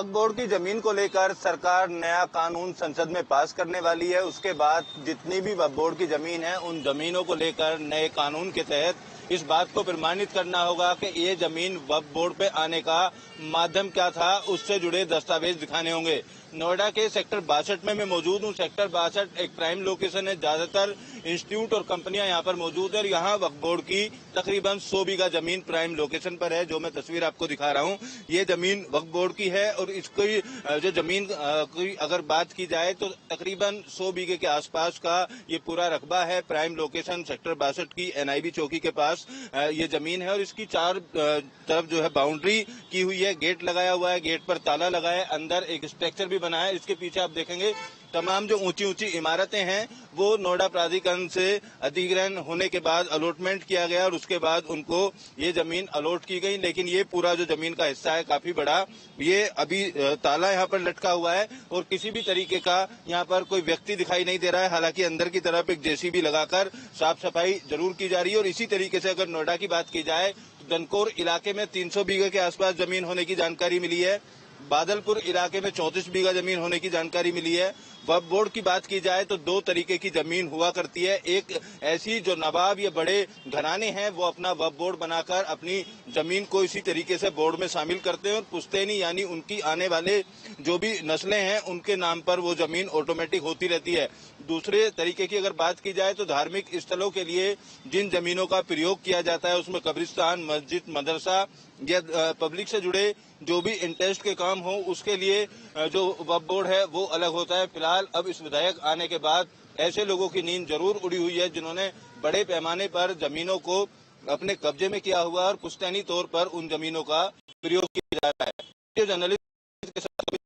वक्फ board की जमीन को लेकर सरकार नया कानून संसद में पास करने वाली है। उसके बाद जितनी भी वक्फ बोर्ड की जमीन है उन जमीनों को लेकर नए कानून के तहत इस बात को प्रमाणित करना होगा कि ये जमीन वक्फ बोर्ड पे आने का माध्यम क्या था, उससे जुड़े दस्तावेज दिखाने होंगे। नोएडा के सेक्टर 62 में मैं मौजूद हूँ। सेक्टर 62 एक प्राइम लोकेशन है। ज्यादातर इंस्टीट्यूट और कंपनियां यहाँ पर मौजूद है। यहाँ वक्फ बोर्ड की तकरीबन 100 बीघा जमीन प्राइम लोकेशन पर है। जो मैं तस्वीर आपको दिखा रहा हूँ ये जमीन वक्फ बोर्ड की है और इसकी जो जमीन की अगर बात की जाए तो तकरीबन 100 बीघे के आसपास का ये पूरा रकबा है। प्राइम लोकेशन सेक्टर 62 की NIB चौकी के पास ये जमीन है और इसकी चार तरफ जो है बाउंड्री की हुई है। गेट लगाया हुआ है, गेट पर ताला लगा है, अंदर एक स्ट्रक्चर भी बना है। इसके पीछे आप देखेंगे तमाम जो ऊंची ऊंची इमारतें हैं वो नोएडा प्राधिकरण से अधिग्रहण होने के बाद अलॉटमेंट किया गया और उसके बाद उनको ये जमीन अलॉट की गई। लेकिन ये पूरा जो जमीन का हिस्सा है काफी बड़ा, ये अभी ताला यहाँ पर लटका हुआ है और किसी भी तरीके का यहाँ पर कोई व्यक्ति दिखाई नहीं दे रहा है। हालांकि अंदर की तरफ एक JCB लगाकर साफ सफाई जरूर की जा रही है। और इसी तरीके से अगर नोएडा की बात की जाए तो दनकौर इलाके में 300 बीघे के आसपास जमीन होने की जानकारी मिली है। बादलपुर इलाके में 34 बीघा जमीन होने की जानकारी मिली है। वक्फ बोर्ड की बात की जाए तो दो तरीके की जमीन हुआ करती है। एक ऐसी जो नवाब या बड़े घराने हैं वो अपना वक्फ बोर्ड बनाकर अपनी जमीन को इसी तरीके से बोर्ड में शामिल करते हैं और पुश्तैनी यानी उनकी आने वाले जो भी नस्लें हैं उनके नाम पर वो जमीन ऑटोमेटिक होती रहती है। दूसरे तरीके की अगर बात की जाए तो धार्मिक स्थलों के लिए जिन जमीनों का प्रयोग किया जाता है उसमें कब्रिस्तान, मस्जिद, मदरसा या पब्लिक से जुड़े जो भी इंटरेस्ट के काम हो उसके लिए जो वक्फ बोर्ड है वो अलग होता है। फिलहाल अब इस विधेयक आने के बाद ऐसे लोगों की नींद जरूर उड़ी हुई है जिन्होंने बड़े पैमाने पर जमीनों को अपने कब्जे में किया हुआ और पुश्तैनी तौर पर उन जमीनों का प्रयोग किया जा रहा है। जर्नलिस्ट के साथ